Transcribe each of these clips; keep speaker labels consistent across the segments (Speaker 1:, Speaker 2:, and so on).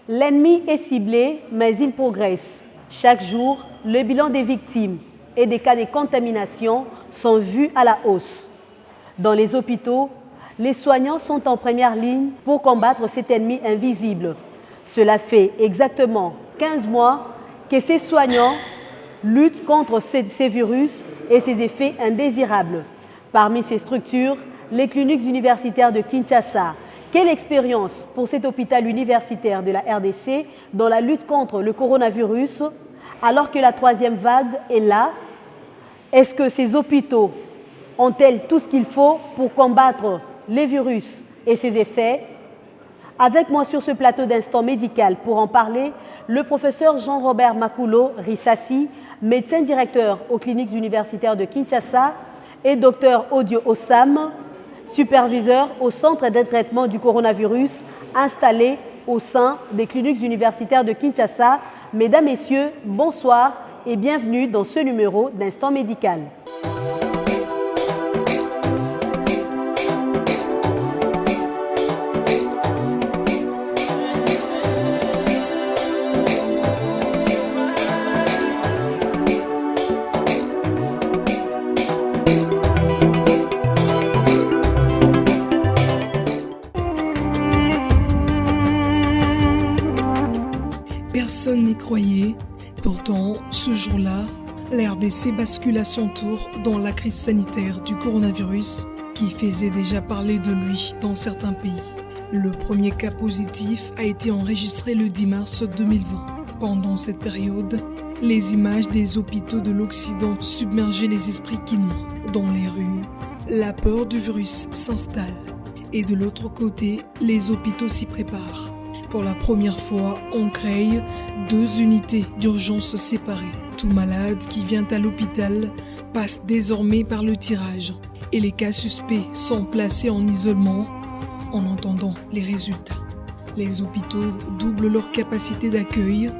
Speaker 1: L'ennemi est ciblé, mais il progresse. Chaque jour, le bilan des victimes et des cas de contamination sont vus à la hausse. Dans les hôpitaux, les soignants sont en première ligne pour combattre cet ennemi invisible. Cela fait exactement 15 mois que ces soignants luttent contre ces virus et ses effets indésirables. Parmi ces structures, les cliniques universitaires de Kinshasa. Quelle expérience pour cet hôpital universitaire de la RDC dans la lutte contre le coronavirus alors que la troisième vague est là? Est-ce que ces hôpitaux ont-ils tout ce qu'il faut pour combattre les virus et ses effets? Avec moi sur ce plateau d'Instant Médical pour en parler, le professeur Jean-Robert Makulo Rissassi, médecin directeur aux cliniques universitaires de Kinshasa, et docteur Odio Osam, superviseur au centre de traitement du coronavirus installé au sein des cliniques universitaires de Kinshasa. Mesdames, Messieurs, bonsoir et bienvenue dans ce numéro d'Instant Médical.
Speaker 2: Personne n'y croyait. Pourtant, ce jour-là, la RDC bascule à son tour dans la crise sanitaire du coronavirus qui faisait déjà parler de lui dans certains pays. Le premier cas positif a été enregistré le 10 mars 2020. Pendant cette période, les images des hôpitaux de l'Occident submergeaient les esprits qui nient. Dans les rues, la peur du virus s'installe. Et de l'autre côté, les hôpitaux s'y préparent. Pour la première fois, on crée 2 unités d'urgence séparées. Tout malade qui vient à l'hôpital passe désormais par le tirage et les cas suspects sont placés en isolement en attendant les résultats. Les hôpitaux doublent leur capacité d'accueil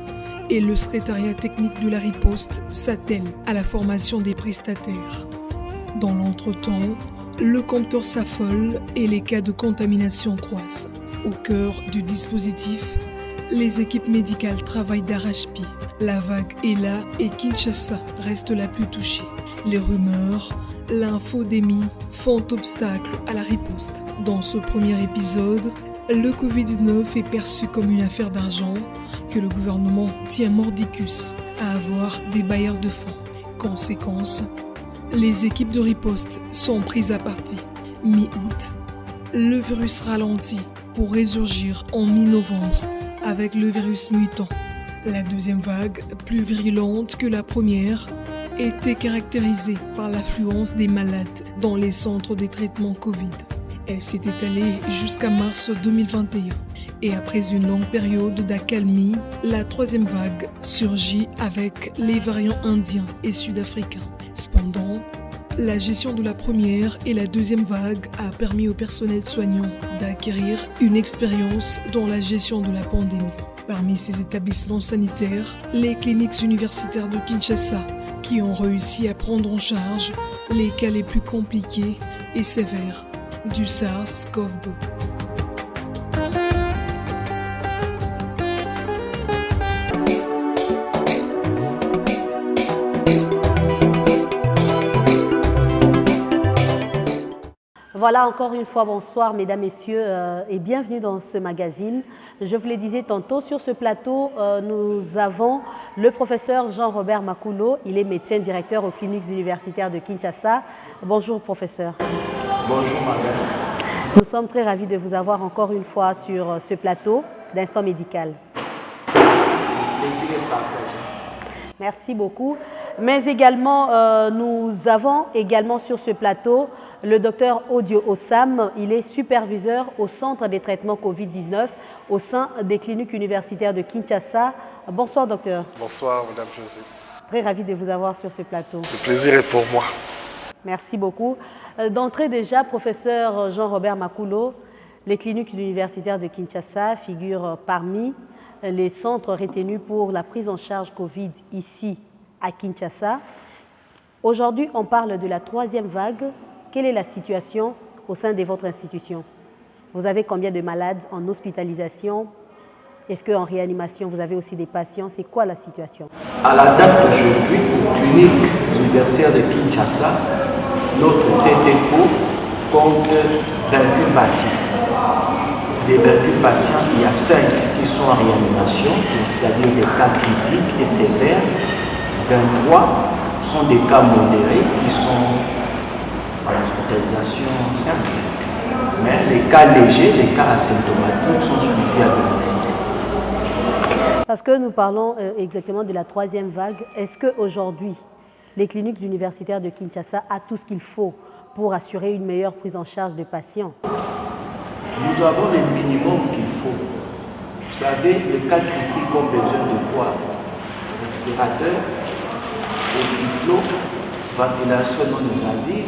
Speaker 2: et le secrétariat technique de la riposte s'attelle à la formation des prestataires. Dans l'entretemps, le compteur s'affole et les cas de contamination croissent. Au cœur du dispositif, les équipes médicales travaillent d'arrache-pied. La vague est là et Kinshasa reste la plus touchée. Les rumeurs, l'infodémie font obstacle à la riposte. Dans ce premier épisode, le Covid-19 est perçu comme une affaire d'argent que le gouvernement tient mordicus à avoir des bailleurs de fonds. Conséquence, les équipes de riposte sont prises à partie. Mi-août, le virus ralentit pour résurgir en mi-novembre avec le virus mutant. La deuxième vague, plus virulente que la première, était caractérisée par l'affluence des malades dans les centres de traitement Covid. Elle s'est étalée jusqu'à mars 2021. Et après une longue période d'accalmie, la troisième vague surgit avec les variants indiens et sud-africains. Cependant, la gestion de la première et la deuxième vague a permis au personnel soignant d'acquérir une expérience dans la gestion de la pandémie. Parmi ces établissements sanitaires, les cliniques universitaires de Kinshasa qui ont réussi à prendre en charge les cas les plus compliqués et sévères du SARS-CoV-2.
Speaker 1: Voilà, encore une fois, bonsoir mesdames, messieurs et bienvenue dans ce magazine. Je vous le disais tantôt, sur ce plateau, nous avons le professeur Jean-Robert Makulo. Il est médecin directeur aux cliniques universitaires de Kinshasa. Bonjour professeur.
Speaker 3: Bonjour madame.
Speaker 1: Nous sommes très ravis de vous avoir encore une fois sur ce plateau d'Instant Médical.
Speaker 3: Plaisir est partagé.
Speaker 1: Merci beaucoup. Mais également, nous avons également sur ce plateau le docteur Odio Osam. Il est superviseur au centre des traitements Covid-19 au sein des cliniques universitaires de Kinshasa. Bonsoir docteur.
Speaker 4: Bonsoir madame José.
Speaker 1: Très ravi de vous avoir sur ce plateau.
Speaker 4: Le plaisir est pour moi.
Speaker 1: Merci beaucoup. D'entrée déjà, professeur Jean-Robert Makulo, les cliniques universitaires de Kinshasa figurent parmi les centres retenus pour la prise en charge Covid ici à Kinshasa. Aujourd'hui, on parle de la troisième vague. Quelle est la situation au sein de votre institution? Vous avez combien de malades en hospitalisation Est-ce qu'en réanimation, vous avez aussi des patients? C'est quoi la situation?
Speaker 3: À la date d'aujourd'hui, aux cliniques universitaires de Kinshasa, notre CTECO compte 28 patients. Des 28 patients, il y a 5 qui sont en réanimation, c'est-à-dire des cas critiques et sévères. 23 sont des cas modérés qui sont en hospitalisation simple. Mais les cas légers, les cas asymptomatiques sont suivis à domicile.
Speaker 1: Parce que nous parlons exactement de la 3e vague, est-ce qu'aujourd'hui, les cliniques universitaires de Kinshasa ont tout ce qu'il faut pour assurer une meilleure prise en charge des patients?
Speaker 3: Nous avons le minimum qu'il faut. Vous savez, les cas critiques ont besoin de quoi? Respirateur, équiflow, ventilation non invasive,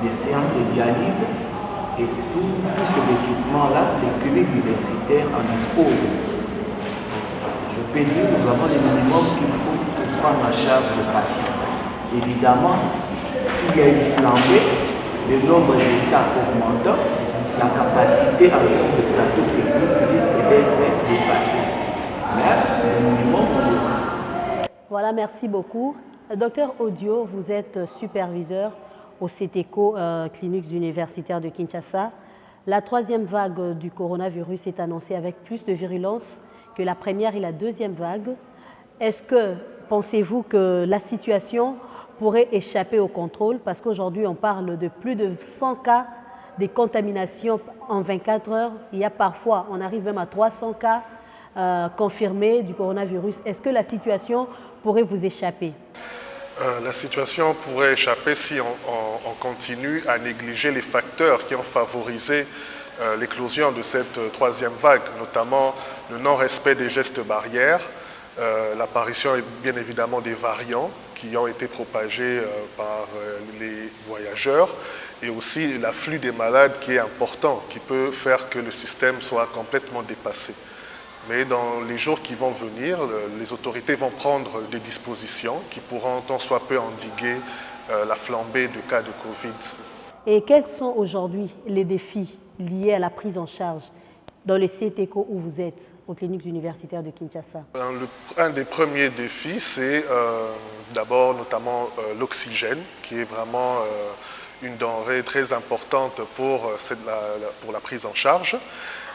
Speaker 3: des séances de dialyse et tous ces équipements-là, les cliniques universitaires en disposent. Je peux dire que nous avons le minimum qu'il faut pour prendre en charge les patients. Évidemment, s'il y a une flambée, le nombre de cas augmentant, la capacité en termes de plateau technique risque d'être dépassée. Mais le minimum, on les a.
Speaker 1: Voilà, merci beaucoup. Docteur Audio, vous êtes superviseur au CTECO Cliniques universitaires de Kinshasa. La 3e vague du coronavirus est annoncée avec plus de virulence que la première et la 2e vague. Est-ce que pensez-vous que la situation pourrait échapper au contrôle? Parce qu'aujourd'hui, on parle de plus de 100 cas de contamination en 24 heures. Il y a parfois, on arrive même à 300 cas confirmés du coronavirus. Est-ce que la situation pourrait vous échapper?
Speaker 4: La situation pourrait échapper si on continue à négliger les facteurs qui ont favorisé l'éclosion de cette 3e vague, notamment le non-respect des gestes barrières, l'apparition bien évidemment des variants qui ont été propagés par les voyageurs et aussi l'afflux des malades qui est important, qui peut faire que le système soit complètement dépassé. Mais dans les jours qui vont venir, les autorités vont prendre des dispositions qui pourront tant soit peu endiguer la flambée de cas de Covid. Et
Speaker 1: quels sont aujourd'hui les défis liés à la prise en charge dans les CTECO où vous êtes, aux cliniques universitaires de Kinshasa?
Speaker 4: Un des premiers défis, c'est d'abord notamment l'oxygène, qui est vraiment une denrée très importante pour la prise en charge.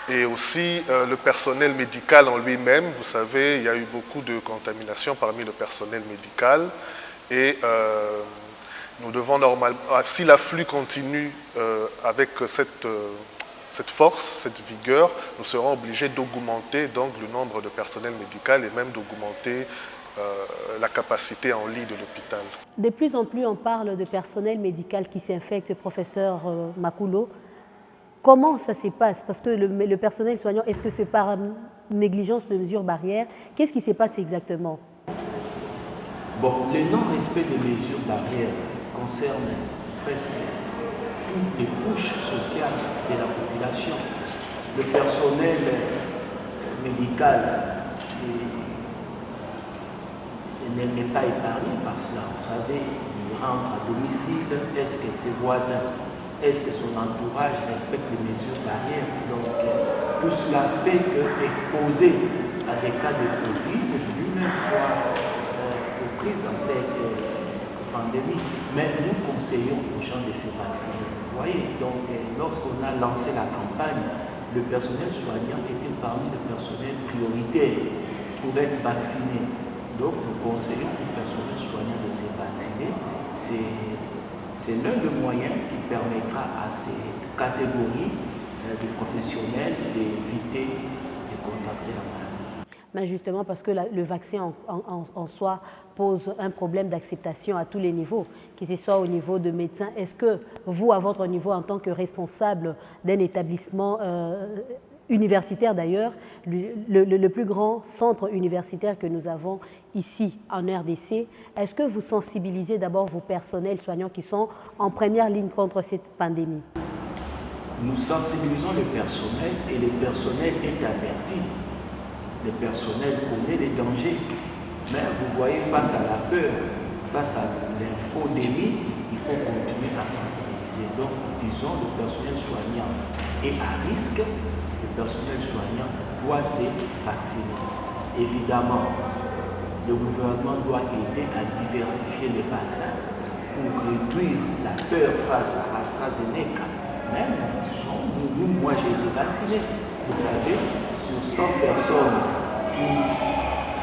Speaker 4: Et aussi le personnel médical en lui-même. Vous savez, il y a eu beaucoup de contamination parmi le personnel médical. Et nous devons normalement, si l'afflux continue avec cette force, cette vigueur, nous serons obligés d'augmenter donc le nombre de personnel médical et même d'augmenter la capacité en lit de l'hôpital.
Speaker 1: De plus en plus, on parle de personnel médical qui s'infecte, professeur Makulo. Comment ça se passe? Parce que le personnel soignant, est-ce que c'est par négligence de mesures barrières? Qu'est-ce qui se passe exactement?
Speaker 3: Bon, le non-respect des mesures barrières concerne presque toutes les couches sociales de la population. Le personnel médical n'est pas épargné par cela. Vous savez, il rentre à domicile, est-ce que ses voisins, est-ce que son entourage respecte les mesures barrières? Donc, tout cela fait qu'exposé à des cas de Covid, lui-même soit aux prises dans cette pandémie. Mais nous conseillons aux gens de se vacciner. Vous voyez, donc, lorsqu'on a lancé la campagne, le personnel soignant était parmi les personnels prioritaires pour être vacciné. Donc, nous conseillons au personnel soignant de se vacciner. C'est l'un des moyens qui permettra à cette catégorie de professionnels d'éviter de contacter la maladie.
Speaker 1: Mais justement, parce que le vaccin en soi pose un problème d'acceptation à tous les niveaux, que ce soit au niveau de médecins. Est-ce que vous, à votre niveau, en tant que responsable d'un établissement universitaire d'ailleurs, le plus grand centre universitaire que nous avons ici en RDC, est-ce que vous sensibilisez d'abord vos personnels soignants qui sont en première ligne contre cette pandémie?
Speaker 3: Nous sensibilisons le personnel et le personnel est averti. Le personnel connaît les dangers. Mais vous voyez, face à la peur, face à l'infodémie, il faut continuer à sensibiliser. Donc, disons, le personnel soignant est à risque. Le personnel soignant doit se vacciner. Évidemment, le gouvernement doit aider à diversifier les vaccins pour réduire la peur face à AstraZeneca. Même, moi j'ai été vacciné. Vous savez, sur 100 personnes qui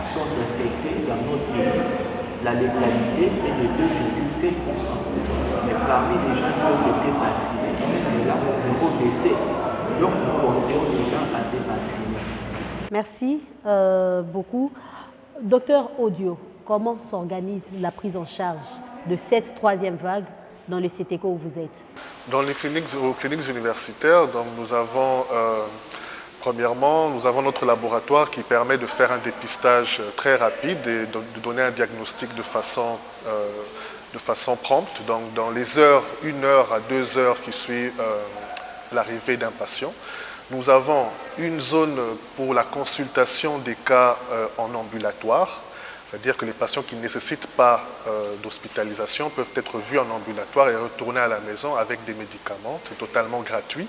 Speaker 3: sont infectées dans notre pays, la létalité est de 2,7%. Mais parmi les gens qui ont été vaccinés, jusque-là, 0 décès. Donc nous conseillons les gens à se vacciner.
Speaker 1: Merci beaucoup. Docteur Audio, comment s'organise la prise en charge de cette troisième vague dans les CTECO où vous êtes?
Speaker 4: Dans les cliniques universitaires, donc nous avons, premièrement, nous avons notre laboratoire qui permet de faire un dépistage très rapide et de donner un diagnostic de façon prompte, donc dans les heures, 1 heure à 2 heures qui suivent l'arrivée d'un patient. Nous avons une zone pour la consultation des cas en ambulatoire, c'est-à-dire que les patients qui ne nécessitent pas d'hospitalisation peuvent être vus en ambulatoire et retourner à la maison avec des médicaments. C'est totalement gratuit.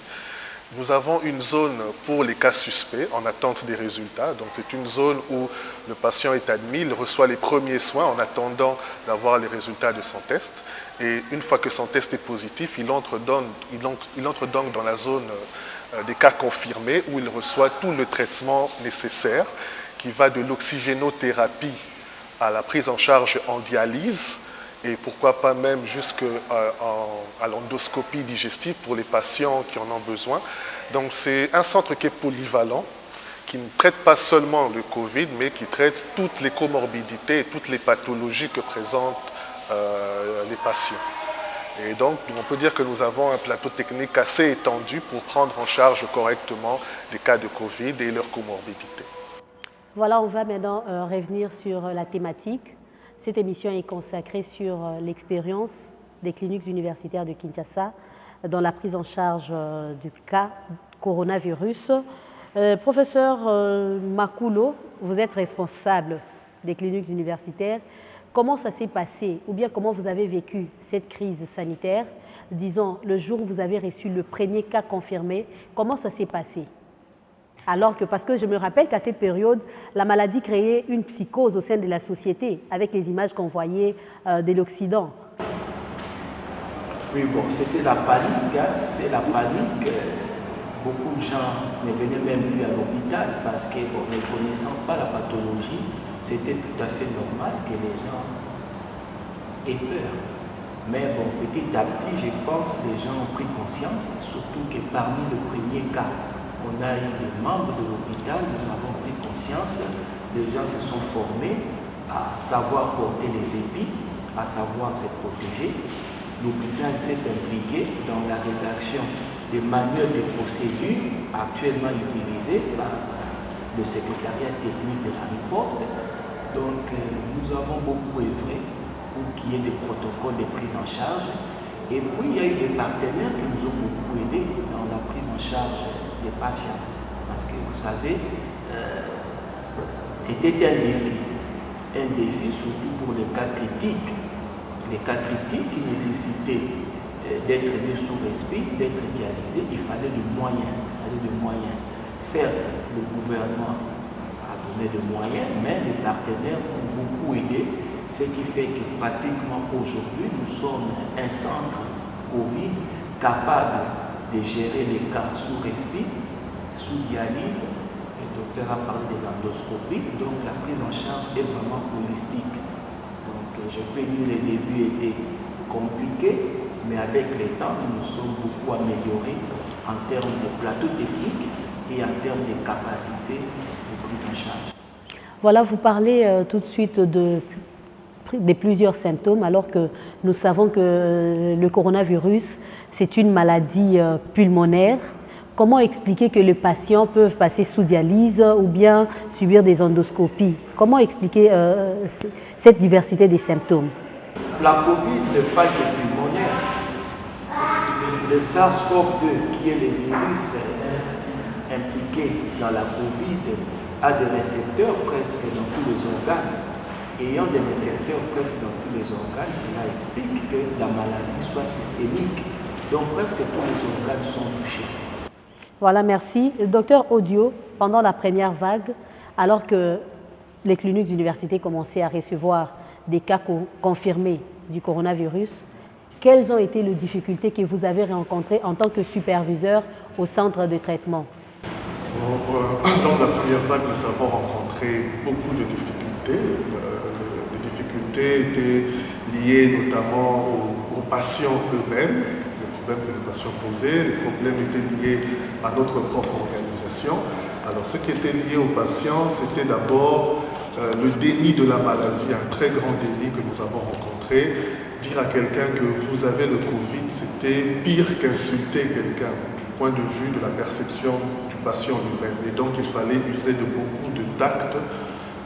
Speaker 4: Nous avons une zone pour les cas suspects en attente des résultats. Donc c'est une zone où le patient est admis, il reçoit les premiers soins en attendant d'avoir les résultats de son test. Et une fois que son test est positif, il entre donc dans la zone des cas confirmés où il reçoit tout le traitement nécessaire qui va de l'oxygénothérapie à la prise en charge en dialyse et pourquoi pas même jusqu'à l'endoscopie digestive pour les patients qui en ont besoin. Donc c'est un centre qui est polyvalent, qui ne traite pas seulement le Covid, mais qui traite toutes les comorbidités et toutes les pathologies que présentent les patients. Et donc on peut dire que nous avons un plateau technique assez étendu pour prendre en charge correctement les cas de Covid et leurs comorbidités.
Speaker 1: Voilà, on va maintenant revenir sur la thématique. Cette émission est consacrée sur l'expérience des cliniques universitaires de Kinshasa dans la prise en charge du cas coronavirus. Professeur Makulo, vous êtes responsable des cliniques universitaires. Comment ça s'est passé ou bien comment vous avez vécu cette crise sanitaire? Disons, le jour où vous avez reçu le premier cas confirmé, comment ça s'est passé? Alors que, parce que je me rappelle qu'à cette période, la maladie créait une psychose au sein de la société avec les images qu'on voyait de l'Occident.
Speaker 3: Oui, bon, c'était la panique, hein, c'était la panique. Beaucoup de gens ne venaient même plus à l'hôpital parce que, bon, ne connaissant pas la pathologie, c'était tout à fait normal que les gens aient peur. Mais bon, petit à petit, je pense que les gens ont pris conscience, surtout que parmi le premier cas, on a eu des membres de l'hôpital, nous avons pris conscience, les gens se sont formés à savoir porter les épis, à savoir se protéger. L'hôpital s'est impliqué dans la rédaction des manuels de procédures actuellement utilisés par le secrétariat technique de la riposte. Donc nous avons beaucoup œuvré pour qu'il y ait des protocoles de prise en charge. Et puis il y a eu des partenaires qui nous ont beaucoup aidés dans la prise en charge des patients. Parce que vous savez, c'était un défi surtout pour les cas critiques. Les cas critiques qui nécessitaient d'être mis sous respect, d'être dialysés, il fallait des moyens. Certes, le gouvernement a donné des moyens, mais les partenaires ont beaucoup aidé, ce qui fait que pratiquement aujourd'hui, nous sommes un centre Covid capable de gérer les cas sous respect, sous dialyse. Le docteur a parlé de l'endoscopie, donc la prise en charge est vraiment holistique. Donc je peux dire que les débuts étaient compliqués, mais avec le temps, nous nous sommes beaucoup améliorés en termes de plateau technique et en termes de capacité de prise en charge.
Speaker 1: Voilà, vous parlez tout de suite de plusieurs symptômes, alors que nous savons que le coronavirus, c'est une maladie pulmonaire. Comment expliquer que les patients peuvent passer sous dialyse ou bien subir des endoscopies? Comment expliquer cette diversité des symptômes?
Speaker 3: La Covid n'est pas que pulmonaire. Le SARS-CoV-2, qui est le virus impliqué dans la Covid, a des récepteurs presque dans tous les organes. Ayant des récepteurs presque dans tous les organes, cela explique que la maladie soit systémique. Donc presque tous les organes sont touchés.
Speaker 1: Voilà, merci. Docteur Audio, pendant la première vague, alors que les cliniques d'université commençaient à recevoir des cas confirmés du coronavirus, quelles ont été les difficultés que vous avez rencontrées en tant que superviseur au centre de traitement?
Speaker 4: Dans la première vague, nous avons rencontré beaucoup de difficultés. Les difficultés étaient liées notamment aux patients eux-mêmes, les problèmes que les patients posaient, les problèmes étaient liés à notre propre organisation. Alors ce qui était lié aux patients, c'était d'abord le déni de la maladie, un très grand déni que nous avons rencontré. Dire à quelqu'un que vous avez le Covid, c'était pire qu'insulter quelqu'un du point de vue de la perception du patient lui-même. Et donc il fallait user de beaucoup de tact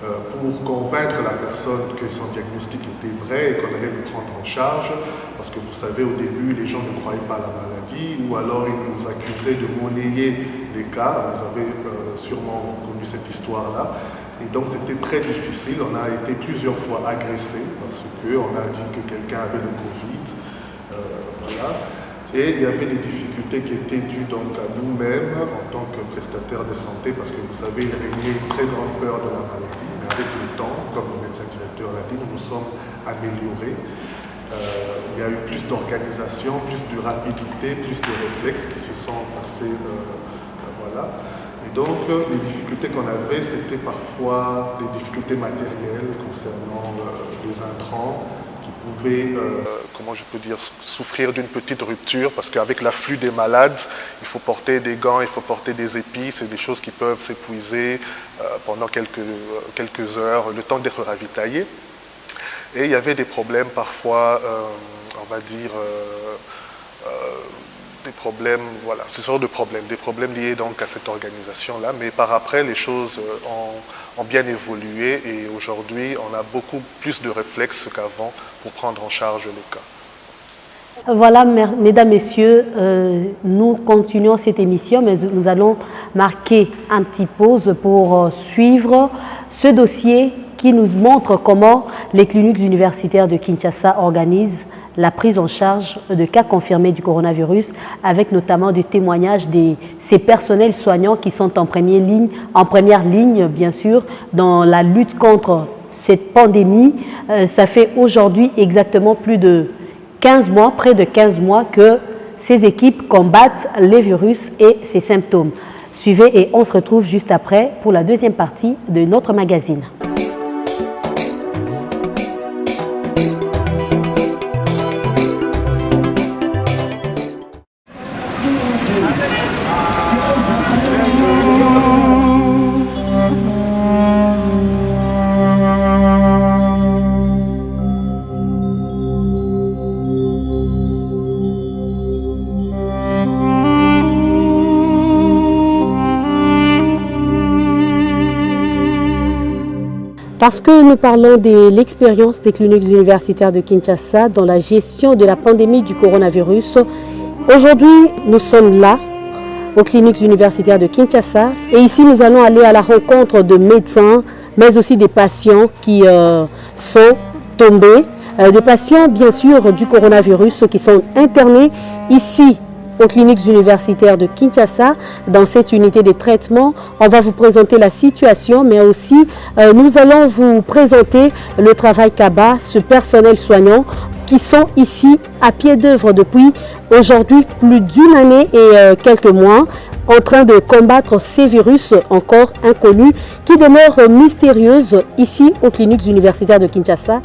Speaker 4: pour convaincre la personne que son diagnostic était vrai et qu'on allait le prendre en charge. Parce que vous savez, au début, les gens ne croyaient pas à la maladie ou alors ils nous accusaient de monnayer les cas. Vous avez sûrement connu cette histoire-là. Et donc c'était très difficile, on a été plusieurs fois agressé parce qu'on a dit que quelqu'un avait le Covid. Voilà. Et il y avait des difficultés qui étaient dues donc à nous-mêmes en tant que prestataires de santé parce que vous savez, il régnait une très grande peur de la maladie. Mais avec le temps, comme le médecin directeur l'a dit, nous nous sommes améliorés. Il y a eu plus d'organisation, plus de rapidité, plus de réflexes qui se sont passés. Voilà. Et donc, les difficultés qu'on avait, c'était parfois des difficultés matérielles concernant les intrants qui pouvaient, comment je peux dire, souffrir d'une petite rupture parce qu'avec l'afflux des malades, il faut porter des gants, il faut porter des épis, c'est des choses qui peuvent s'épuiser pendant quelques heures, le temps d'être ravitaillé. Et il y avait des problèmes parfois, on va dire, des problèmes, voilà, ce genre de problèmes, des problèmes liés donc à cette organisation-là, mais par après, les choses ont bien évolué et aujourd'hui, on a beaucoup plus de réflexes qu'avant pour prendre en charge les cas.
Speaker 1: Voilà, mesdames, messieurs, nous continuons cette émission, mais nous allons marquer un petit pause pour suivre ce dossier qui nous montre comment les cliniques universitaires de Kinshasa organisent la prise en charge de cas confirmés du coronavirus, avec notamment des témoignages de ces personnels soignants qui sont en première ligne, bien sûr, dans la lutte contre cette pandémie. Ça fait aujourd'hui exactement plus de 15 mois, près de 15 mois que ces équipes combattent les virus et ses symptômes. Suivez et on se retrouve juste après pour la deuxième partie de notre magazine. Parce que nous parlons de l'expérience des cliniques universitaires de Kinshasa dans la gestion de la pandémie du coronavirus, aujourd'hui nous sommes là aux cliniques universitaires de Kinshasa et ici nous allons aller à la rencontre de médecins mais aussi des patients qui sont tombés, des patients bien sûr du coronavirus qui sont internés ici aux cliniques universitaires de Kinshasa. Dans cette unité de traitement, on va vous présenter la situation, mais aussi nous allons vous présenter le travail qu'abat ce personnel soignant qui sont ici à pied d'œuvre depuis aujourd'hui plus d'une année et quelques mois en train de combattre ces virus encore inconnus qui demeurent mystérieuses ici aux cliniques universitaires de Kinshasa.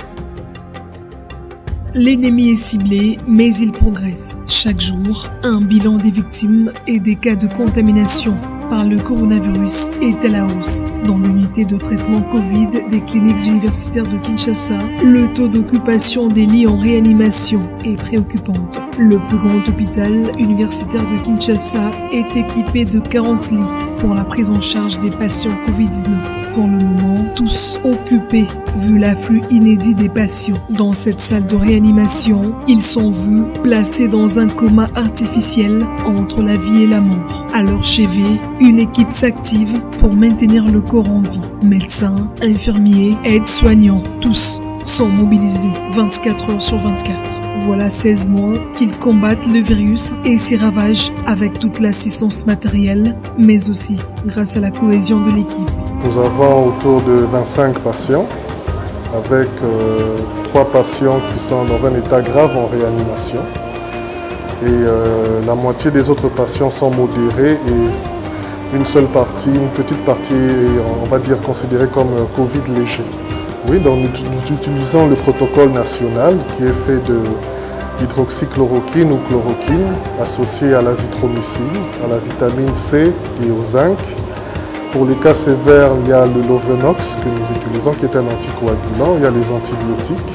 Speaker 2: L'ennemi est ciblé, mais il progresse. Chaque jour, un bilan des victimes et des cas de contamination par le coronavirus est à la hausse. Dans l'unité de traitement Covid des cliniques universitaires de Kinshasa, le taux d'occupation des lits en réanimation est préoccupant. Le plus grand hôpital universitaire de Kinshasa est équipé de 40 lits pour la prise en charge des patients Covid-19. Pour le moment, tous occupés, vu l'afflux inédit des patients. Dans cette salle de réanimation, ils sont vus placés dans un coma artificiel entre la vie et la mort. À leur chevet, une équipe s'active pour maintenir le corps en vie. Médecins, infirmiers, aides-soignants, tous sont mobilisés 24 heures sur 24. Voilà 16 mois qu'ils combattent le virus et ses ravages avec toute l'assistance matérielle, mais aussi grâce à la cohésion de l'équipe.
Speaker 4: Nous avons autour de 25 patients, avec 3 patients qui sont dans un état grave en réanimation. Et la moitié des autres patients sont modérés et une petite partie, on va dire, considérée comme Covid léger. Oui, donc nous utilisons le protocole national qui est fait de l'hydroxychloroquine ou chloroquine associée à l'azithromycine, à la vitamine C et au zinc. Pour les cas sévères, il y a le Lovenox que nous utilisons qui est un anticoagulant, il y a les antibiotiques,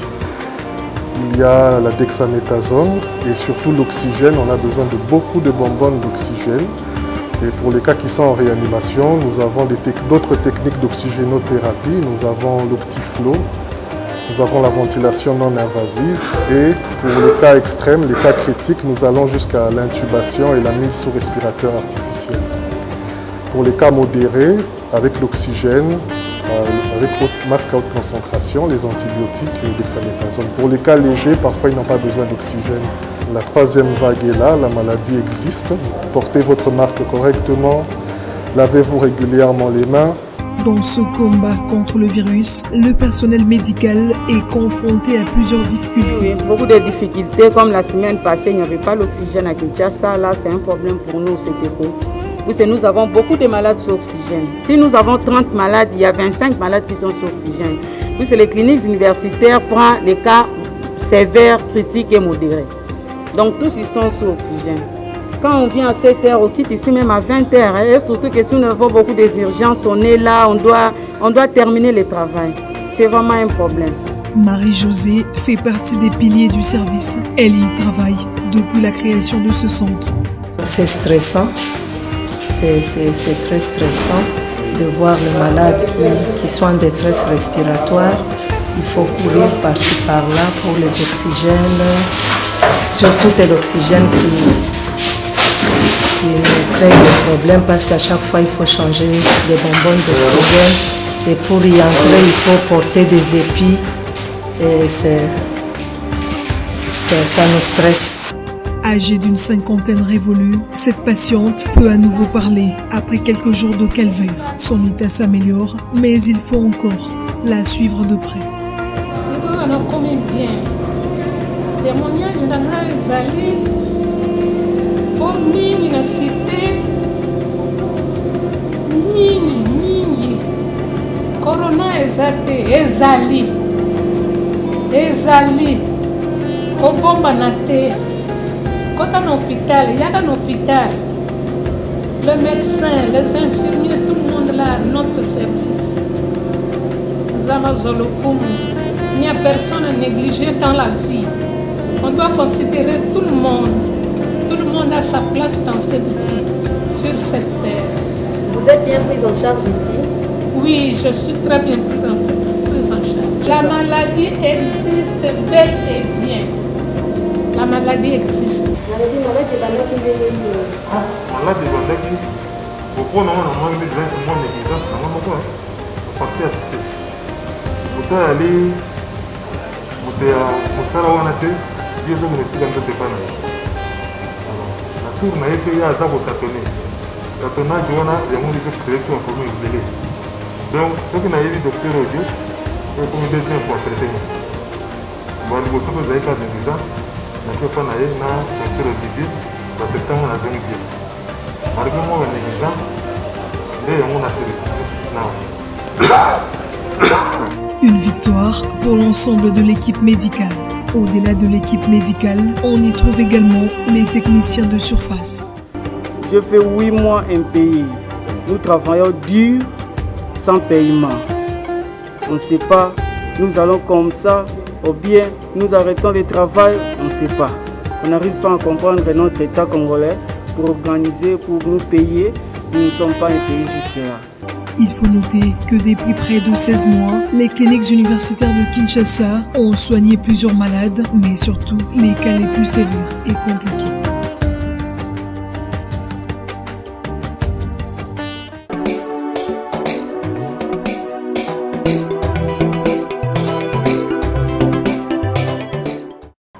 Speaker 4: il y a la dexaméthasone et surtout l'oxygène. On a besoin de beaucoup de bonbonnes d'oxygène. Et pour les cas qui sont en réanimation, nous avons d'autres techniques d'oxygénothérapie. Nous avons l'Optiflow, nous avons la ventilation non invasive et pour les cas extrêmes, les cas critiques, nous allons jusqu'à l'intubation et la mise sous respirateur artificiel. Pour les cas modérés, avec l'oxygène, avec masque à haute concentration, les antibiotiques et le dexaméthasone. Pour les cas légers, parfois ils n'ont pas besoin d'oxygène. La 3e vague est là, la maladie existe. Portez votre masque correctement, lavez-vous régulièrement les mains.
Speaker 2: Dans ce combat contre le virus, le personnel médical est confronté à plusieurs difficultés.
Speaker 5: Oui, beaucoup de difficultés, comme la semaine passée, il n'y avait pas l'oxygène à Kinshasa. Là, c'est un problème pour nous, c'était quoi? Parce que nous avons beaucoup de malades sous oxygène. Si nous avons 30 malades, il y a 25 malades qui sont sous oxygène. Puis les cliniques universitaires prennent les cas sévères, critiques et modérés. Donc tous ils sont sous oxygène. Quand on vient à 7 heures, on quitte ici même à 20 heures. Et surtout que si nous avons beaucoup d'urgences, on est là, on doit terminer le travail. C'est vraiment un problème.
Speaker 2: Marie-Josée fait partie des piliers du service. Elle y travaille depuis la création de ce centre.
Speaker 6: C'est stressant. C'est très stressant de voir les malades qui sont en détresse respiratoire. Il faut courir par-ci par-là pour les oxygènes. Surtout c'est l'oxygène qui nous crée des problèmes parce qu'à chaque fois il faut changer les bonbonnes d'oxygène. Et pour y entrer, il faut porter des épis. Et ça nous stresse.
Speaker 2: Âgée d'une 50aine révolue, cette patiente peut à nouveau parler après quelques jours de calvaire. Son état s'améliore, mais il faut encore la suivre de près.
Speaker 7: C'est bon, on a commis bien. Témoignage dans les allées, pour mini na cité, mini, corona ezali, kobomba na te. Quand on est à l'hôpital, il y a un hôpital. Le médecin, les infirmiers, tout le monde là, notre service. Il n'y a personne à négliger dans la vie. On doit considérer tout le monde. Tout le monde a sa place dans cette vie, sur cette terre.
Speaker 1: Vous êtes bien prise en charge ici?
Speaker 7: Oui, je suis très bien prise en charge. La maladie existe bel et bien. La maladie existe.
Speaker 8: Malade ebandaki kopona wana mwa négligence na moko parti ya cité moto ayali moto ya mosala wana te ye ozomona etika nzoto epai na ye na tour na ye mpe ye aza kotatone tatonnage wana yango nde ezocrée sur informe ebele donc soki nayebi docteur odio ekomi deuxième fois traité nga bon liboso mpe ezali ka négligence nake epai na ye na docteur olivier batraitement na zongi bien malgré moi la négligence nde yango na sélectionnesis nawa.
Speaker 2: Une victoire pour l'ensemble de l'équipe médicale. Au-delà de l'équipe médicale, on y trouve également les techniciens de surface.
Speaker 5: Je fais 8 mois impayés. Nous travaillons dur, sans paiement. On ne sait pas, nous allons comme ça, ou bien nous arrêtons le travail, on ne sait pas. On n'arrive pas à comprendre notre État congolais pour organiser, pour nous payer. Nous ne sommes pas impayés jusque-là.
Speaker 2: Il faut noter que depuis près de 16 mois, les cliniques universitaires de Kinshasa ont soigné plusieurs malades, mais surtout les cas les plus sévères et compliqués.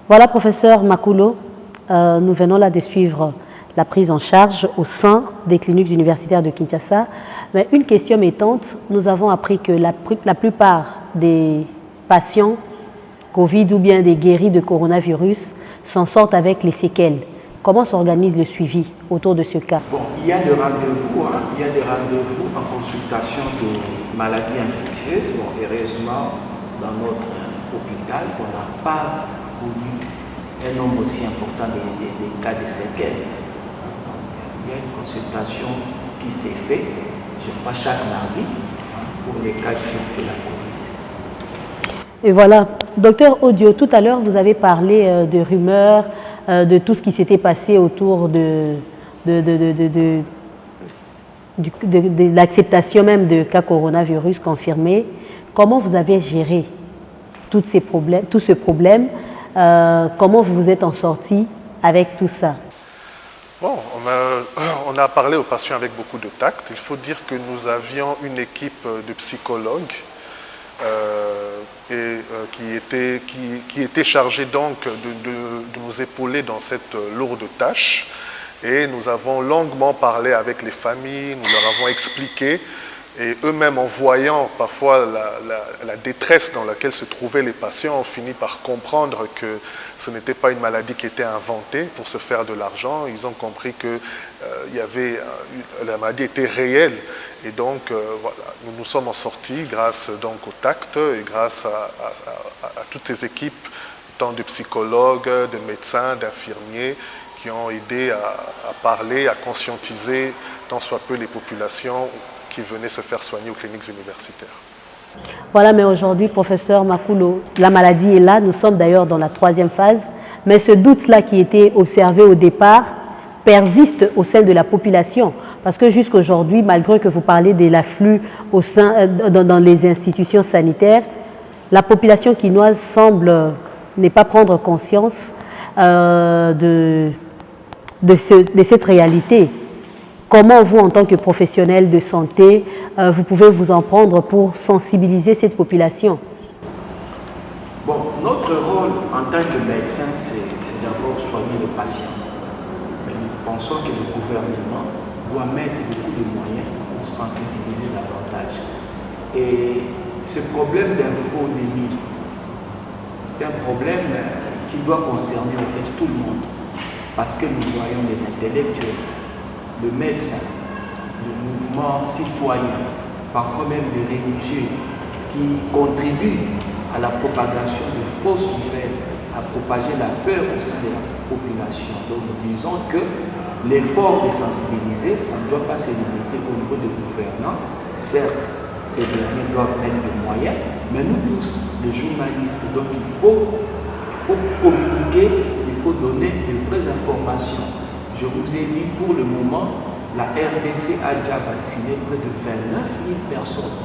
Speaker 1: Voilà, professeur Makulo, nous venons là de suivre la prise en charge au sein des cliniques universitaires de Kinshasa. Mais une question m'étante, nous avons appris que la plupart des patients Covid ou bien des guéris de coronavirus s'en sortent avec les séquelles. Comment s'organise le suivi autour de ce cas?
Speaker 3: Bon, il y a des rendez-vous, il y a des rendez-vous en consultation de maladies infectieuses. Bon, heureusement, dans notre hôpital, on n'a pas connu un nombre aussi important des cas de séquelles. Donc, il y a une consultation qui s'est faite, je crois, chaque mardi, pour les cas qui ont fait la Covid.
Speaker 1: Et voilà, docteur Audio, tout à l'heure, vous avez parlé de rumeurs, de tout ce qui s'était passé autour de l'acceptation même de cas coronavirus confirmés. Comment vous avez géré tout ce problème? Comment vous vous êtes en sorti avec tout ça?
Speaker 4: Bon, on a parlé aux patients avec beaucoup de tact. Il faut dire que nous avions une équipe de psychologues qui était chargée donc de nous épauler dans cette lourde tâche. Et nous avons longuement parlé avec les familles, nous leur avons expliqué, et eux-mêmes, en voyant parfois la détresse dans laquelle se trouvaient les patients, ont fini par comprendre que ce n'était pas une maladie qui était inventée pour se faire de l'argent. Ils ont compris que la maladie était réelle. Et donc, voilà, nous nous sommes en sortis grâce donc, au tact et grâce à toutes ces équipes, tant de psychologues, de médecins, d'infirmiers, qui ont aidé à parler, à conscientiser tant soit peu les populations qui venaient se faire soigner aux cliniques universitaires.
Speaker 1: Voilà, mais aujourd'hui, professeur Makulo, la maladie est là, nous sommes d'ailleurs dans la 3e phase, mais ce doute-là qui était observé au départ persiste au sein de la population. Parce que jusqu'à aujourd'hui, malgré que vous parlez de l'afflux dans les institutions sanitaires, la population quinoise semble ne pas prendre conscience de cette réalité. Comment vous, en tant que professionnel de santé, vous pouvez vous en prendre pour sensibiliser cette population?
Speaker 3: Bon, notre rôle en tant que médecin, c'est d'abord soigner le patient. Mais nous pensons que le gouvernement doit mettre beaucoup de moyens pour sensibiliser davantage. Et ce problème d'infodémie, c'est un problème qui doit concerner en fait tout le monde. Parce que nous voyons les intellectuels, le médecin, le mouvement citoyen, parfois même des religieux qui contribuent à la propagation de fausses nouvelles, à propager la peur au sein de la population. Donc nous disons que l'effort de sensibiliser, ça ne doit pas se limiter au niveau des gouvernants. Certes, ces derniers doivent mettre des moyens, mais nous tous, les journalistes, donc il faut communiquer, il faut donner de vraies informations. Je vous ai dit, pour le moment, la RDC a déjà vacciné près de 29 000 personnes.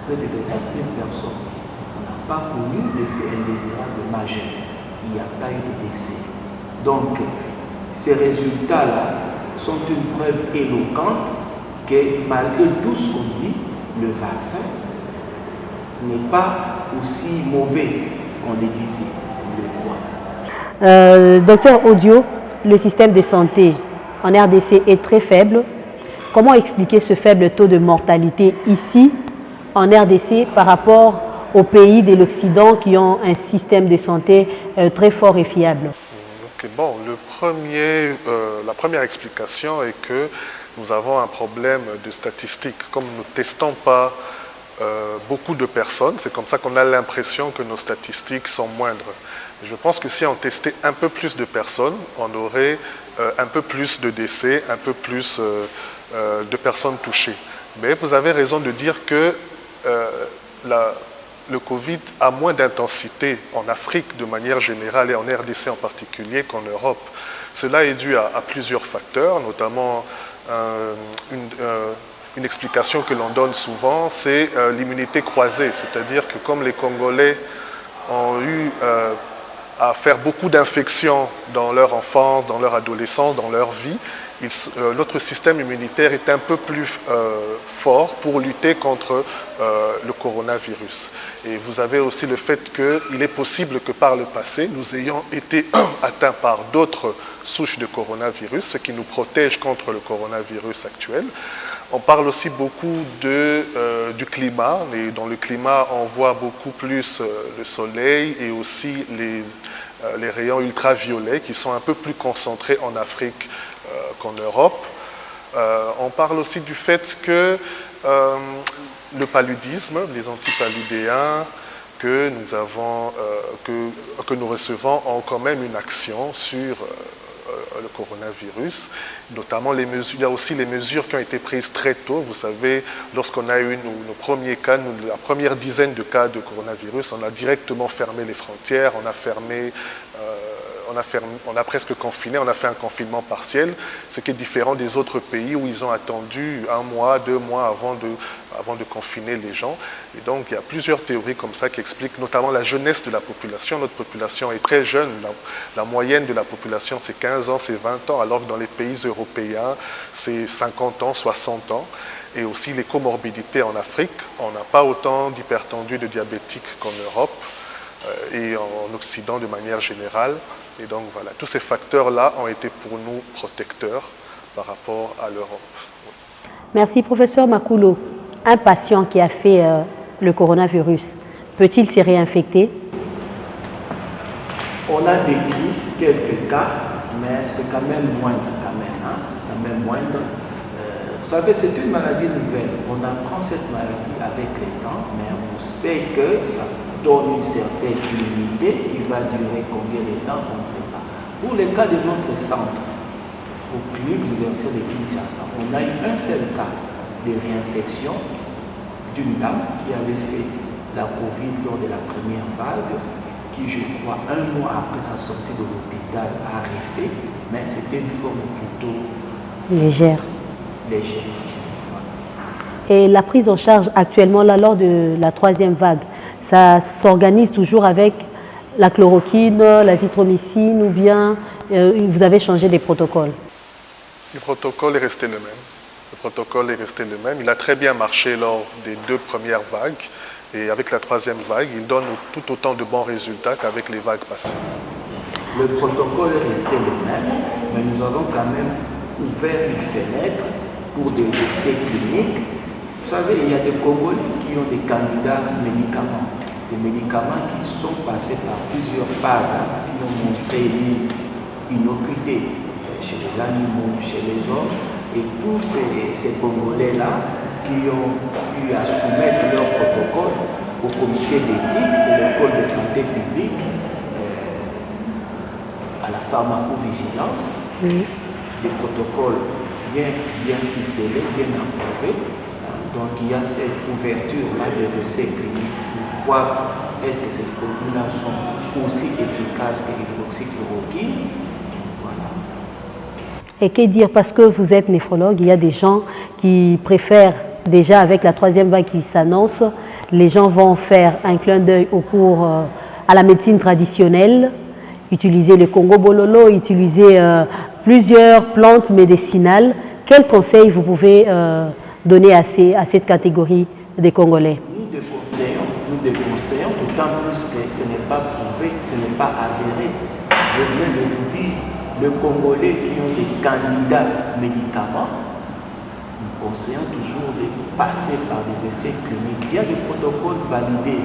Speaker 3: Près de 29 000 personnes. On n'a pas connu d'effet indésirable majeur. Il n'y a pas eu de décès. Donc, ces résultats-là sont une preuve éloquente que malgré tout ce qu'on dit, le vaccin n'est pas aussi mauvais qu'on le disait, on le croit.
Speaker 1: Docteur Audio, le système de santé en RDC est très faible. Comment expliquer ce faible taux de mortalité ici, en RDC, par rapport aux pays de l'Occident qui ont un système de santé très fort et fiable?
Speaker 4: Okay, bon, la première explication est que nous avons un problème de statistiques. Comme nous ne testons pas beaucoup de personnes, c'est comme ça qu'on a l'impression que nos statistiques sont moindres. Je pense que si on testait un peu plus de personnes, on aurait un peu plus de décès, un peu plus de personnes touchées. Mais vous avez raison de dire que le Covid a moins d'intensité en Afrique de manière générale et en RDC en particulier qu'en Europe. Cela est dû à plusieurs facteurs, notamment une explication que l'on donne souvent, c'est l'immunité croisée. C'est-à-dire que comme les Congolais ont eu à faire beaucoup d'infections dans leur enfance, dans leur adolescence, dans leur vie, notre système immunitaire est un peu plus fort pour lutter contre le coronavirus. Et vous avez aussi le fait qu'il est possible que par le passé, nous ayons été atteints par d'autres souches de coronavirus, ce qui nous protège contre le coronavirus actuel. On parle aussi beaucoup du climat, et dans le climat, on voit beaucoup plus le soleil et aussi les rayons ultraviolets qui sont un peu plus concentrés en Afrique qu'en Europe. On parle aussi du fait que le paludisme, les antipaludéens que nous recevons ont quand même une action sur le coronavirus, notamment les mesures. Il y a aussi les mesures qui ont été prises très tôt. Vous savez, lorsqu'on a eu nos premiers cas, la première dizaine de cas de coronavirus, on a directement fermé les frontières, on a presque confiné, on a fait un confinement partiel, ce qui est différent des autres pays où ils ont attendu 1 mois, 2 mois avant de confiner les gens. Et donc, il y a plusieurs théories comme ça qui expliquent notamment la jeunesse de la population. Notre population est très jeune. La moyenne de la population, c'est 15 ans, c'est 20 ans, alors que dans les pays européens, c'est 50 ans, 60 ans. Et aussi les comorbidités en Afrique. On n'a pas autant d'hypertendus, de diabétiques qu'en Europe et en Occident de manière générale. Et donc voilà, tous ces facteurs-là ont été pour nous protecteurs par rapport à l'Europe. Oui.
Speaker 1: Merci, professeur Makoulo. Un patient qui a fait le coronavirus, peut-il se réinfecter?
Speaker 3: On a décrit quelques cas, mais c'est quand même moindre. C'est quand même moindre. Vous savez, c'est une maladie nouvelle. On apprend cette maladie avec le temps, mais on sait que ça donne une certaine immunité qui va durer combien de temps, on ne sait pas. Pour le cas de notre centre, au clinique universitaire de Kinshasa, on a eu un seul cas de réinfection d'une dame qui avait fait la Covid lors de la première vague, qui, je crois, 1 mois après sa sortie de l'hôpital a refait, mais c'était une forme plutôt
Speaker 1: légère.
Speaker 3: Voilà.
Speaker 1: Et la prise en charge actuellement, là, lors de la 3e vague, ça s'organise toujours avec la chloroquine, l'azithromycine ou bien vous avez changé des protocoles? Le
Speaker 4: protocole est resté le même. Il a très bien marché lors des 2 premières vagues. Et avec la 3e vague, il donne tout autant de bons résultats qu'avec les vagues passées.
Speaker 3: Le protocole est resté le même, mais nous avons quand même ouvert une fenêtre pour des essais cliniques. Vous savez, il y a des Congolais qui ont des candidats médicaments, des médicaments qui sont passés par plusieurs phases, qui ont montré une innocuité chez les animaux, chez les hommes, et tous ces Congolais-là qui ont eu à soumettre leur protocole au comité d'éthique de l'école de santé publique, à la pharmacovigilance, des protocoles bien ficelés, bien approuvés. Donc il y a cette ouverture-là des essais cliniques pour voir est-ce que ces produits-là sont aussi efficaces que l'hydroxychloroquine. Voilà.
Speaker 1: Et que dire, parce que vous êtes néphrologue, il y a des gens qui préfèrent, déjà avec la 3e vague qui s'annonce, les gens vont faire un clin d'œil à la médecine traditionnelle, utiliser le Congo Bololo, utiliser plusieurs plantes médicinales. Quels conseils vous pouvez donner à cette catégorie des Congolais?
Speaker 3: Nous déconseillons, d'autant plus que ce n'est pas prouvé, ce n'est pas avéré. Je viens de vous dire, les Congolais qui ont des candidats médicaments, nous conseillons toujours de passer par des essais cliniques. Il y a des protocoles validés.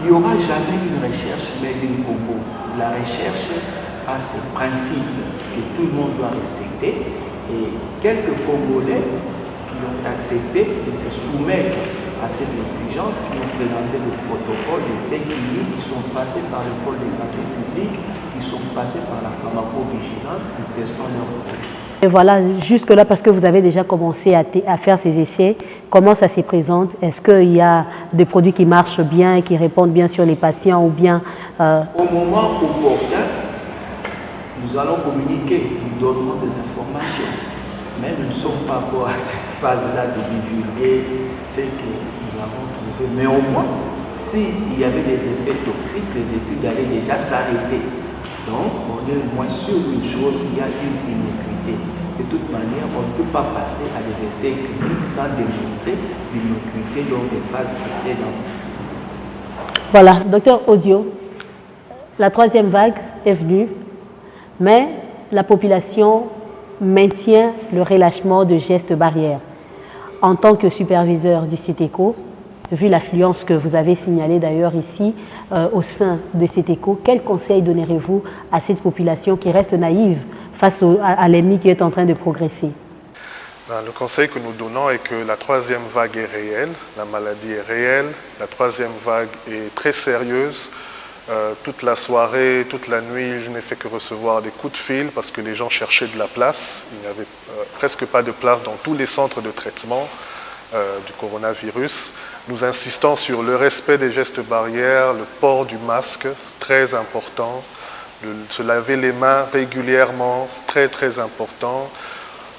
Speaker 3: Il n'y aura jamais une recherche made in Congo. La recherche a ses principes que tout le monde doit respecter. Et quelques Congolais qui ont accepté de se soumettre à ces exigences, qui ont présenté des protocoles d'essais cliniques, qui sont passés par l'école de santé publique, qui sont passés par la pharmacovigilance, qui testent leurs produits.
Speaker 1: Et voilà, jusque-là, parce que vous avez déjà commencé à faire ces essais, comment ça se présente? Est-ce qu'il y a des produits qui marchent bien et qui répondent bien sur les patients ou bien...
Speaker 3: Au moment opportun, nous allons communiquer, nous donnerons des informations. Mais nous ne sommes pas encore à cette phase-là de divulguer ce que nous avons trouvé. Mais au moins, s'il y avait des effets toxiques, les études allaient déjà s'arrêter. Donc, on est au moins sur une chose, il y a une inéquité. de toute manière, on ne peut pas passer à des essais cliniques sans démontrer l'innocuité lors des phases précédentes.
Speaker 1: Voilà, docteur Audio, la troisième vague est venue, mais la population maintient le relâchement de gestes barrières. En tant que superviseur du CETECO, vu l'affluence que vous avez signalée d'ailleurs ici au sein de CETECO, quel conseil donnerez-vous à cette population qui reste naïve face à l'ennemi qui est en train de progresser?
Speaker 4: Le conseil que nous donnons est que la troisième vague est réelle, la maladie est réelle, la troisième vague est très sérieuse. Toute la soirée, toute la nuit, je n'ai fait que recevoir des coups de fil parce que les gens cherchaient de la place. Il n'y avait presque pas de place dans tous les centres de traitement du coronavirus. Nous insistons sur le respect des gestes barrières, le port du masque, c'est très important. Se laver les mains régulièrement, c'est très très important.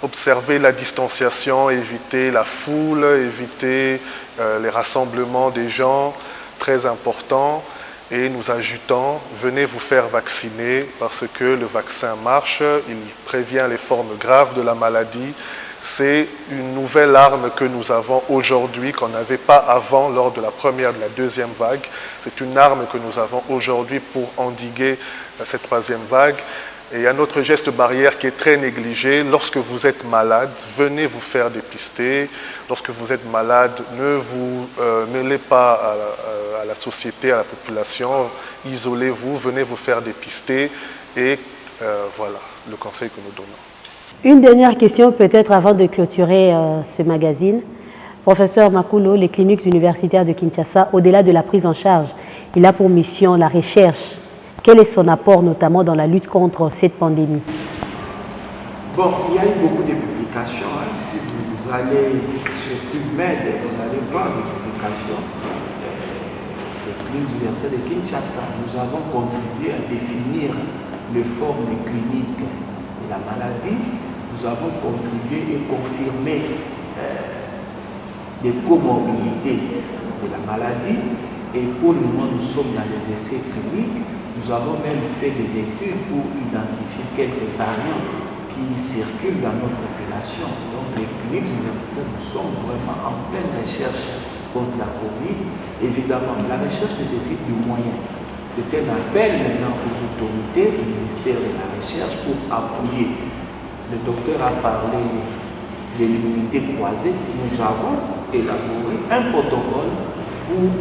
Speaker 4: Observer la distanciation, éviter la foule, éviter les rassemblements des gens, très important. Et nous ajoutons, venez vous faire vacciner parce que le vaccin marche, il prévient les formes graves de la maladie. C'est une nouvelle arme que nous avons aujourd'hui, qu'on n'avait pas avant lors de la première et de la deuxième vague. C'est une arme que nous avons aujourd'hui pour endiguer cette troisième vague. Et il y a un autre geste barrière qui est très négligé. Lorsque vous êtes malade, venez vous faire dépister. Lorsque vous êtes malade, ne vous mêlez pas à la société, à la population. Isolez-vous, venez vous faire dépister. Et voilà le conseil que nous donnons.
Speaker 1: Une dernière question peut-être avant de clôturer ce magazine. Professeur Makulo, les cliniques universitaires de Kinshasa, au-delà de la prise en charge, il a pour mission la recherche. Quel est son apport notamment dans la lutte contre cette pandémie?
Speaker 3: Bon, il y a eu beaucoup de publications. Si vous allez sur PubMed, vous allez voir des publications des cliniques universitaires de Kinshasa. Nous avons contribué à définir les formes cliniques de la maladie. Nous avons contribué et confirmé des comorbidités de la maladie. Et pour le moment, nous sommes dans les essais cliniques. Nous avons même fait des études pour identifier quelques variants qui circulent dans notre population. Donc les cliniques universitaires, nous sommes vraiment en pleine recherche contre la Covid. Évidemment, la recherche nécessite du moyen. C'est un appel maintenant aux autorités du ministère de la Recherche pour appuyer. Le docteur a parlé de l'immunité croisée. Nous avons élaboré un protocole pour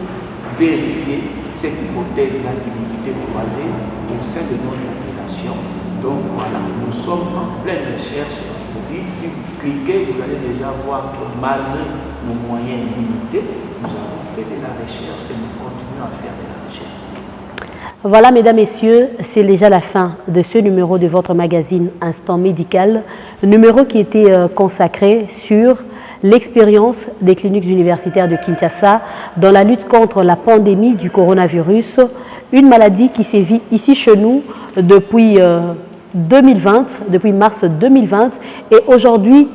Speaker 3: vérifier cette hypothèse-là d'immunité croisée au sein de notre population. Donc voilà, nous sommes en pleine recherche Covid. Si vous cliquez, vous allez déjà voir que malgré nos moyens limités, nous avons fait de la recherche et nous continuons à faire de la recherche.
Speaker 1: Voilà, mesdames, messieurs, c'est déjà la fin de ce numéro de votre magazine Instant Médical, un numéro qui était consacré sur l'expérience des cliniques universitaires de Kinshasa dans la lutte contre la pandémie du coronavirus, une maladie qui sévit ici chez nous depuis 2020, depuis mars 2020. Et aujourd'hui,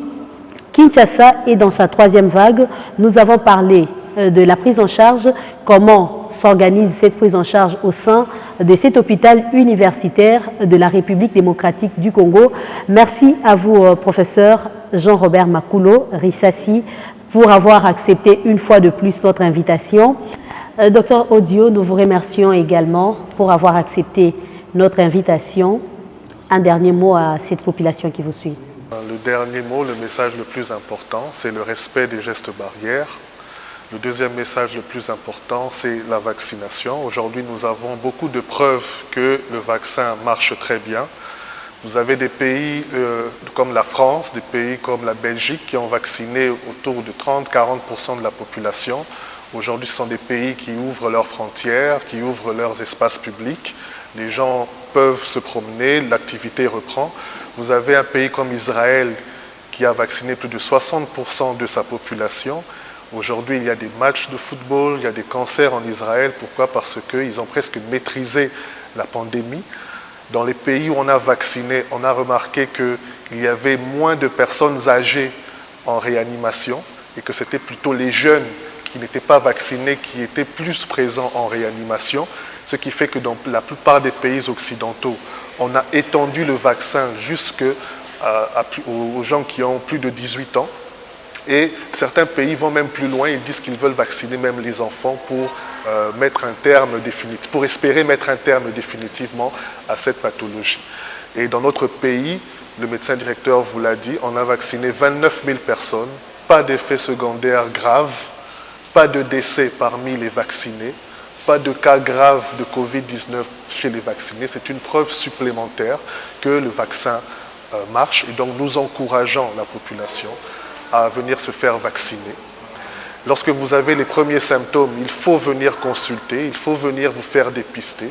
Speaker 1: Kinshasa est dans sa troisième vague. Nous avons parlé de la prise en charge, comment s'organise cette prise en charge au sein de cet hôpital universitaire de la République démocratique du Congo. Merci à vous, professeur Jean-Robert Makulo, Rissassi, pour avoir accepté une fois de plus notre invitation. Docteur Audio, nous vous remercions également pour avoir accepté notre invitation. Un dernier mot à cette population qui vous suit.
Speaker 4: Le dernier mot, le message le plus important, c'est le respect des gestes barrières. Le deuxième message le plus important, c'est la vaccination. Aujourd'hui, nous avons beaucoup de preuves que le vaccin marche très bien. Vous avez des pays comme la France, des pays comme la Belgique qui ont vacciné autour de 30-40% de la population. Aujourd'hui, ce sont des pays qui ouvrent leurs frontières, qui ouvrent leurs espaces publics. Les gens peuvent se promener, l'activité reprend. Vous avez un pays comme Israël qui a vacciné plus de 60% de sa population. Aujourd'hui, il y a des matchs de football, il y a des concerts en Israël. Pourquoi? Parce qu'ils ont presque maîtrisé la pandémie. Dans les pays où on a vacciné, on a remarqué qu'il y avait moins de personnes âgées en réanimation et que c'était plutôt les jeunes qui n'étaient pas vaccinés qui étaient plus présents en réanimation. Ce qui fait que dans la plupart des pays occidentaux, on a étendu le vaccin jusque aux gens qui ont plus de 18 ans. Et certains pays vont même plus loin, ils disent qu'ils veulent vacciner même les enfants pour pour espérer mettre un terme définitivement à cette pathologie. Et dans notre pays, le médecin directeur vous l'a dit, on a vacciné 29 000 personnes, pas d'effets secondaires graves, pas de décès parmi les vaccinés, pas de cas graves de Covid-19 chez les vaccinés. C'est une preuve supplémentaire que le vaccin marche et donc nous encourageons la population à venir se faire vacciner. Lorsque vous avez les premiers symptômes, il faut venir consulter, il faut venir vous faire dépister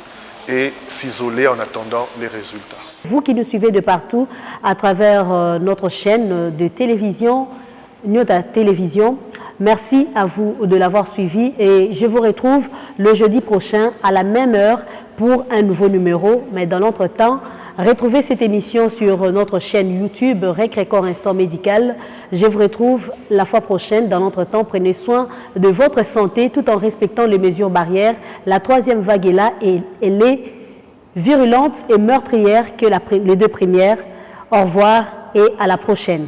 Speaker 4: et s'isoler en attendant les résultats.
Speaker 1: Vous qui nous suivez de partout à travers notre chaîne de télévision, Nyota Télévision, merci à vous de l'avoir suivi et je vous retrouve le jeudi prochain à la même heure pour un nouveau numéro. Mais dans l'entretemps, retrouvez cette émission sur notre chaîne YouTube REC Record Instant Médical. Je vous retrouve la fois prochaine. Dans l'entretemps, prenez soin de votre santé tout en respectant les mesures barrières. La troisième vague est là et elle est virulente et meurtrière que les deux premières. Au revoir et à la prochaine.